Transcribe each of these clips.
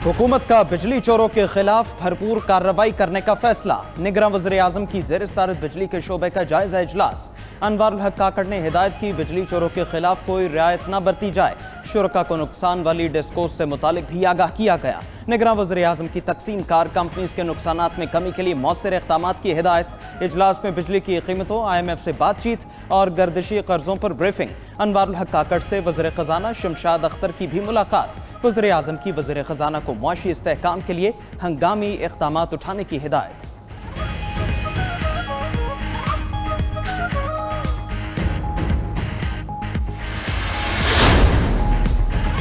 हुकूमत का बिजली चोरों के खिलाफ भरपूर कार्रवाई करने का फैसला। निगरान वज़ीर आज़म की ज़ेर सदारत बिजली के शोबे का जायजा इजलास। अनवारुल हक काकड़ ने हिदायत की बिजली चोरों के खिलाफ कोई रियायत न बरती जाए। शुरका को नुकसान वाली डिस्कोर्स से मुतालिक भी आगाह किया गया। निगरान वज़ीर आज़म की तकसीम कार कंपनीज के नुकसानात में कमी के लिए मौसर इक़दामात की हिदायत। इजलास में बिजली की कीमतों, IMF से बातचीत और गर्दिशी कर्जों पर ब्रीफिंग। अनवारुल हक काकड़ से वज़ीर ख़जाना शमशाद अख्तर की भी मुलाकात। वज़ीर आज़म की वज़ीर ख़जाना को मुआशी इस्तेहकाम के लिए हंगामी इक़दामात उठाने की हिदायत।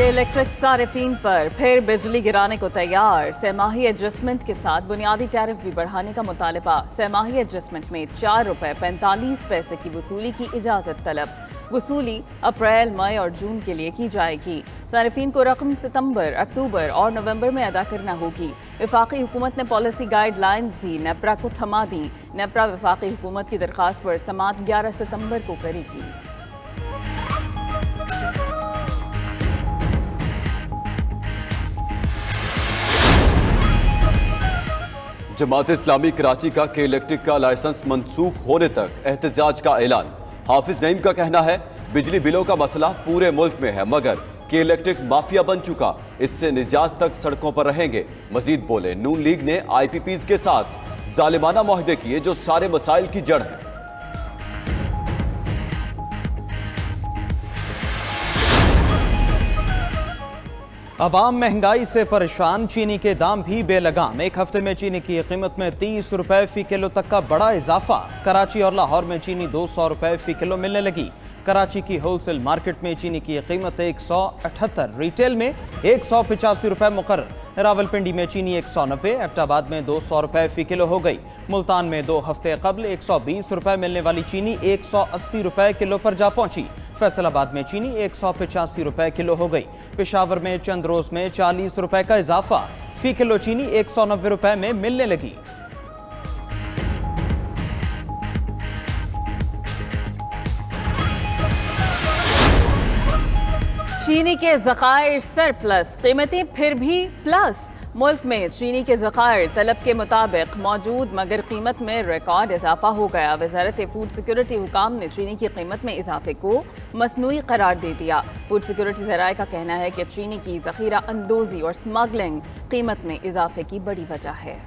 इलेक्ट्रिक सारिफीन पर फिर बिजली गिराने को तैयार। सहमाही एडजस्टमेंट के साथ बुनियादी टैरिफ भी बढ़ाने का मुतालबा। सहमाही एडजस्टमेंट में ₹4.45 की वसूली की इजाज़त तलब। वसूली अप्रैल, मई और जून के लिए की जाएगी। सारिफीन को रकम सितंबर, अक्टूबर और नवंबर में अदा करना होगी। वफाकी हुकूमत ने पॉलिसी गाइडलाइंस भी नेपरा को थमा दी। नेपरा वफाकी हुकूमत की दरख्वास्त पर समाअत 11 सितंबर को करेगी। जमात इस्लामी कराची का के इलेक्ट्रिक का लाइसेंस मनसूख होने तक एहतजाज का ऐलान। हाफिज नईम का कहना है बिजली बिलों का मसला पूरे मुल्क में है, मगर के इलेक्ट्रिक माफिया बन चुका, इससे निजात तक सड़कों पर रहेंगे। मजीद बोले, नून लीग ने IPPs के साथ जालिमाना मुआहदे किए जो सारे मसाइल की जड़ है। अवाम महंगाई से परेशान, चीनी के दाम भी बेलगाम। एक हफ्ते में चीनी की कीमत में ₹30 फी किलो तक का बड़ा इजाफा। कराची और लाहौर में चीनी ₹200 फी किलो मिलने लगी। कराची की होलसेल मार्केट में चीनी की कीमत 178, रिटेल में ₹185 मुकर्रर। रावलपिंडी में चीनी 190, एबटाबाद में ₹200 फी किलो हो गई। मुल्तान में 2 हफ्ते कबल ₹120 मिलने वाली चीनी ₹180 किलो पर जा पहुंची। फैसलाबाद में चीनी ₹185 किलो हो गई। पेशावर में चंद रोज में ₹40 का इजाफा। फी किलो चीनी ₹190 में मिलने लगी। चीनी के ज़खायर सरप्लस, कीमतें फिर भी प्लस। मुल्क में चीनी के ज़खायर तलब के मुताबिक मौजूद, मगर कीमत में रिकॉर्ड इजाफा हो गया। वजारत फूड सिक्योरिटी हुकाम ने चीनी की कीमत में इजाफे को मसनूई करार दे दिया। फूड सिक्योरिटी ज़राए का कहना है कि चीनी की ज़खीरा अंदोजी और स्मगलिंग कीमत में इजाफे की बड़ी वजह है।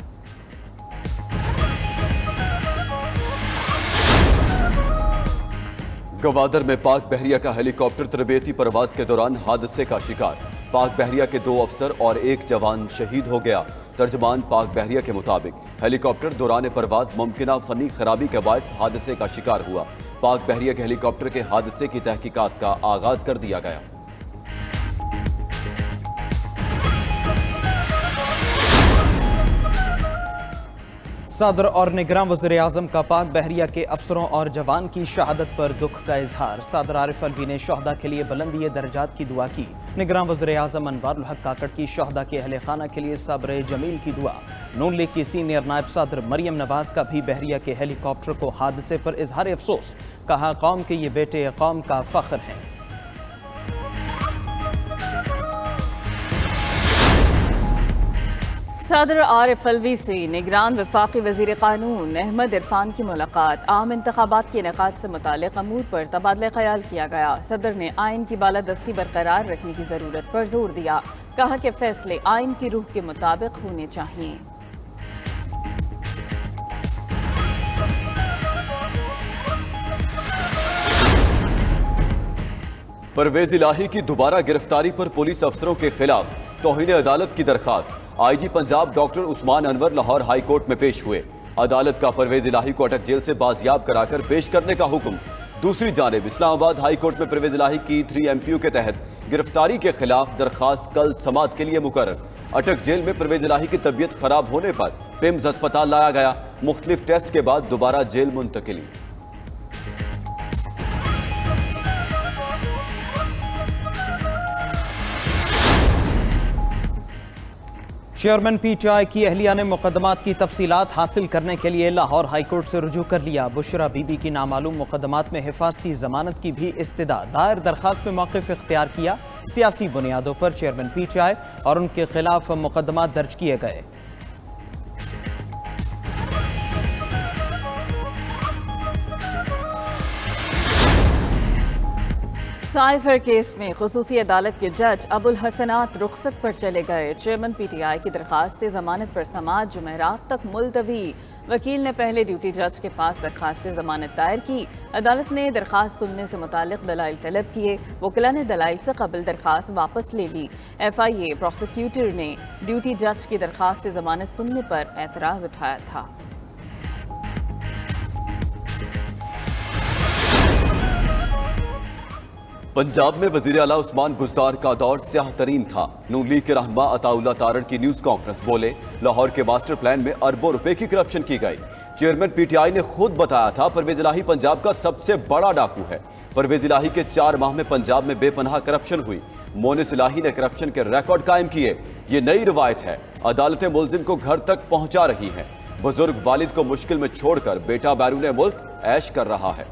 गवादर में पाक बहरिया का हेलीकॉप्टर तरबेती परवाज के दौरान हादसे का शिकार। पाक बहरिया के 2 अफसर और 1 जवान शहीद हो गया। तर्जमान पाक बहरिया के मुताबिक हेलीकॉप्टर दौरान परवाज मुमकिना फनी खराबी के बायस हादसे का शिकार हुआ। पाक बहरिया के हेलीकॉप्टर के हादसे की तहकीकात का आगाज कर दिया गया। सदर और निगरान वज़ीर आज़म का पाक बहरिया के अफसरों और जवान की शहादत पर दुख का इजहार। सदर आरिफ अलवी ने शहदा के लिए बुलंदी दर्जात की दुआ की। निगरान वज़ीर आज़म अनवारुल हक काकड़ की शहदा के अहले खाना के लिए सब्र जमील की दुआ। नून लीग की सीनियर नायब सदर मरियम नवाज का भी बहरिया के हेलीकॉप्टर को हादसे पर इजहार अफसोस। कहा, कौम के ये बेटे कौम का फख्र हैं। सदर आरिफ अलवी से निगरान वफाकी वज़ीर क़ानून अहमद इरफान की मुलाकात। आम इंतखाबात के इनेकाद से मुतालिक अमूर पर तबादला ख्याल किया गया। सदर ने आइन की बालादस्ती बरकरार रखने की ज़रूरत पर जोर दिया। कहा कि फैसले आइन की रूह के मुताबिक होने चाहिए। परवेज इलाही की दोबारा गिरफ्तारी पर पुलिस अफसरों के खिलाफ तौहीन अदालत की दरखास्त। IG Punjab doctor Usman Anwar Lahore high court में पेश हुए। अदालत का परवेज इलाही को अटक जेल से बाजियाब कराकर पेश करने का हुक्म। दूसरी जानिब इस्लामाबाद हाई कोर्ट में परवेज इलाही की 3 MPU के तहत गिरफ्तारी के खिलाफ दरखास्त कल समाअत के लिए मुकर्रर। अटक जेल में परवेज इलाही की तबीयत खराब होने पर पिम्स अस्पताल लाया गया। मुख्तलिफ टेस्ट के बाद दोबारा जेल मुंतकिली। चेयरमैन PTI की अहलिया ने मुकदमात की तफसीलात हासिल करने के लिए लाहौर हाई कोर्ट से रुजू कर लिया। बुशरा बीबी की नामालूम मुकदमात में हिफाजती जमानत की भी इस्तदा। दायर दरखास्त में मौक़िफ़ इख्तियार किया। सियासी बुनियादों पर चेयरमैन पीटीआई और उनके खिलाफ मुकदमा दर्ज किए गए। साइफर केस में खुसूसी अदालत के जज अबुल हसनात रुखसत पर चले गए। चेयरमैन पीटीआई की दरखास्त जमानत पर समाअत जुमेरात तक मुलतवी। वकील ने पहले ड्यूटी जज के पास दरखास्त जमानत दायर की। अदालत ने दरखास्त सुनने से मुतालिक दलाइल तलब किए। वकीला ने दलाइल से कबल दरखास्त वापस ले ली। FIA प्रोसिक्यूटर ने ड्यूटी जज की दरखास्त जमानत सुनने पर एतराज उठाया था। पंजाब में वजीर आला उस्मान बुज़दार का दौर स्याह तरीन था। नून लीग के रहनुमा अताउल्लाह तारड़ की न्यूज कॉन्फ्रेंस बोले, लाहौर के मास्टर प्लान में अरबों रुपए की करप्शन की गई। चेयरमैन पीटीआई ने खुद बताया था परवेज इलाही पंजाब का सबसे बड़ा डाकू है। परवेज इलाही के 4 माह में पंजाब में बेपनाह करप्शन हुई। मोनिस इलाही ने करप्शन के रिकॉर्ड कायम किए। ये नई रिवायत है। अदालतें मुल्जिम को घर तक पहुंचा रही हैं। बुजुर्ग वालिद को मुश्किल में छोड़कर बेटा बैरून मुल्क ऐश कर रहा है।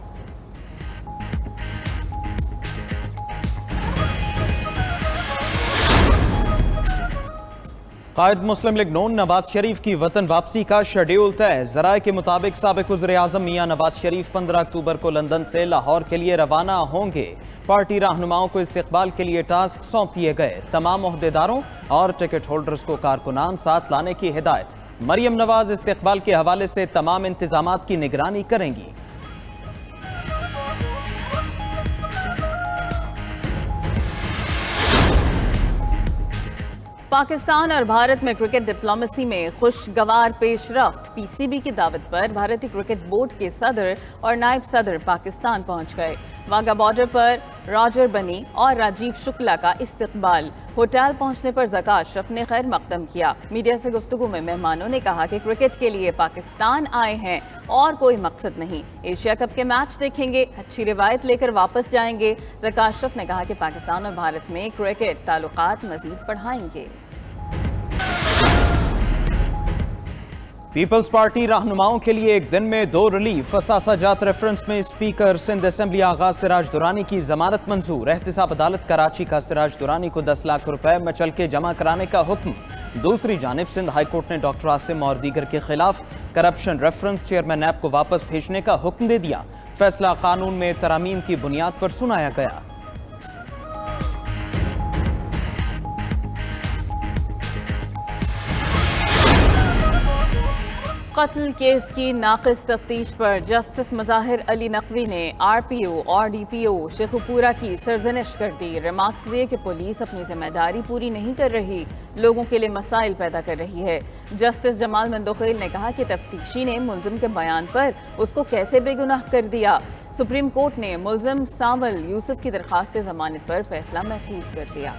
कायद मुस्लिम लीग नून नवाज शरीफ की वतन वापसी का शेड्यूल तय। जराये के मुताबिक साबिक वज़ीर आज़म मियां नवाज शरीफ 15 अक्टूबर को लंदन से लाहौर के लिए रवाना होंगे। पार्टी रहनुमाओं को इस्तकबाल के लिए टास्क सौंप दिए गए। तमाम ओहदेदारों और टिकट होल्डर्स को कारकुनान साथ लाने की हिदायत। मरियम नवाज इस्तकबाल के हवाले से तमाम इंतजामात की निगरानी करेंगी। पाकिस्तान और भारत में क्रिकेट डिप्लोमेसी में खुशगवार पेशरफ्त। PCB की दावत पर भारतीय क्रिकेट बोर्ड के सदर और नायब सदर पाकिस्तान पहुंच गए। वाघा बॉर्डर पर रॉजर बनी और राजीव शुक्ला का इस्तकबाल। होटल पहुंचने पर ज़का अशरफ ने खैर मकदम किया। मीडिया से गुफ्तगू में मेहमानों ने कहा कि क्रिकेट के लिए पाकिस्तान आए हैं और कोई मकसद नहीं। एशिया कप के मैच देखेंगे, अच्छी रिवायत लेकर वापस जाएंगे। ज़का अशरफ ने कहा कि पाकिस्तान और भारत में क्रिकेट ताल्लुकात मजीद बढ़ाएंगे। पीपल्स पार्टी रहनुमाओं के लिए एक दिन में 2 रिलीफ। असासाजात रेफरेंस में स्पीकर सिंध असेंबली आगा सिराज दुरानी की जमानत मंजूर। एहतिसाब अदालत कराची का सिराज दुरानी को 10 लाख रुपए मचलके जमा कराने का हुक्म। दूसरी जानिब सिंध हाईकोर्ट ने डॉक्टर आसिम और दीगर के खिलाफ करप्शन रेफरेंस चेयरमैन नैब को वापस भेजने का हुक्म दे दिया। फैसला कानून में तरामीम की बुनियाद पर सुनाया गया। कत्ल केस की नाक़िस तफ्तीश पर जस्टिस मज़ाहिर अली नकवी ने RPO और DPO शेखुपुरा की सरजनिश कर दी। रिमार्क्स दिए कि पुलिस अपनी जिम्मेदारी पूरी नहीं कर रही, लोगों के लिए मसाइल पैदा कर रही है। जस्टिस जमाल मंदोखेल ने कहा कि तफ्तीशी ने मुल्जिम के बयान पर उसको कैसे बेगुनाह कर दिया। सुप्रीम कोर्ट ने मुल्जिम सावल यूसुफ की दरखास्त जमानत पर फैसला महफूज कर दिया।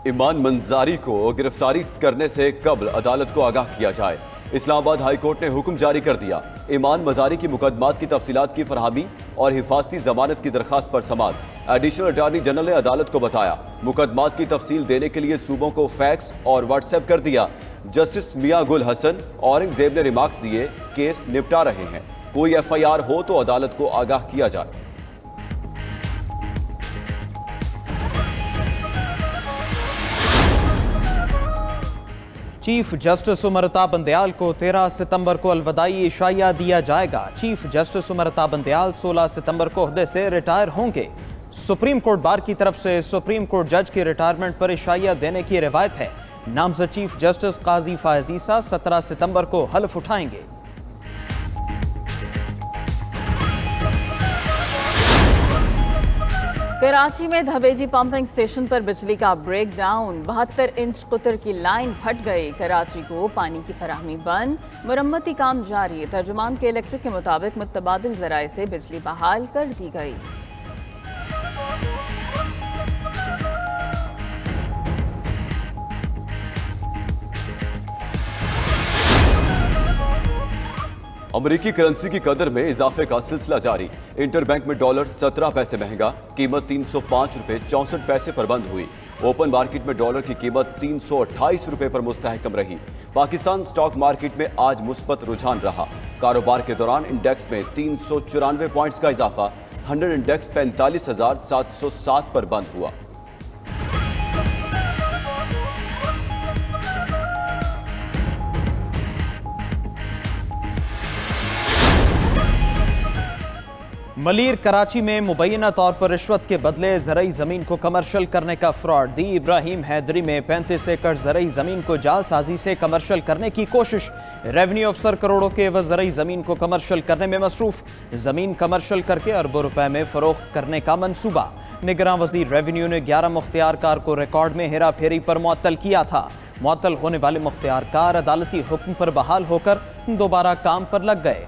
ईमान मंजारी को गिरफ्तारी करने से कबल अदालत को आगाह किया जाए। इस्लामाबाद हाई कोर्ट ने हुक्म जारी कर दिया। ईमान मंजारी की मुकदमात की तफसीलात की फरहमी और हिफाजती जमानत की दरखास्त पर समाअत। एडिशनल अटॉर्नी जनरल ने अदालत को बताया, मुकदमात की तफसील देने के लिए सूबों को फैक्स और व्हाट्सएप कर दिया। जस्टिस मियां गुल हसन औरंगजेब ने रिमार्क्स दिए, केस निपटा रहे हैं, कोई FIR हो तो अदालत को आगाह किया जाए। चीफ जस्टिस उमरता बंदयाल को 13 सितंबर को अलविदाई इशाया दिया जाएगा। चीफ जस्टिस उमरता बंदयाल 16 सितंबर को ओहदे से रिटायर होंगे। सुप्रीम कोर्ट बार की तरफ से सुप्रीम कोर्ट जज की रिटायरमेंट पर इशाया देने की रिवायत है। नामजद चीफ जस्टिस काजी फायज ईसा 17 सितंबर को हल्फ उठाएंगे। कराची में धवेजी पंपिंग स्टेशन पर बिजली का ब्रेकडाउन। 72 इंच कुतर की लाइन फट गई। कराची को पानी की फराहमी बंद, मुरम्मती काम जारी। तर्जुमान के इलेक्ट्रिक के मुताबिक मुतबादिल जराए से बिजली बहाल कर दी गई। अमेरिकी करेंसी की कदर में इजाफे का सिलसिला जारी। इंटरबैंक में डॉलर 17 पैसे महंगा, कीमत 305 रुपए 64 पैसे पर बंद हुई। ओपन मार्केट में डॉलर की कीमत 328 रुपए पर मुस्तहकम रही। पाकिस्तान स्टॉक मार्केट में आज मुस्बत रुझान रहा। कारोबार के दौरान इंडेक्स में 394 पॉइंट्स का इजाफा, 100 इंडेक्स 45,707 पर बंद हुआ। मलीर कराची में मुबैना तौर पर रिश्वत के बदले ज़रई ज़मीन को कमर्शियल करने का फ्रॉड। दी इब्राहिम हैदरी में 35 एकड़ ज़रई ज़मीन को जालसाजी से कमर्शियल करने की कोशिश। रेवेन्यू अफसर करोड़ों के एवज ज़रई ज़मीन को कमर्शियल करने में मसरूफ। ज़मीन कमर्शियल करके अरबों रुपए में फरोख्त करने का मंसूबा। निगरान वजीर रेवेन्यू ने 11 मुख्तियारकार को रिकॉर्ड में हेरा फेरी पर मुअत्तल किया था। मुअत्तल होने वाले मुख्तियारकार अदालती हुक्म पर बहाल होकर दोबारा काम पर लग गए।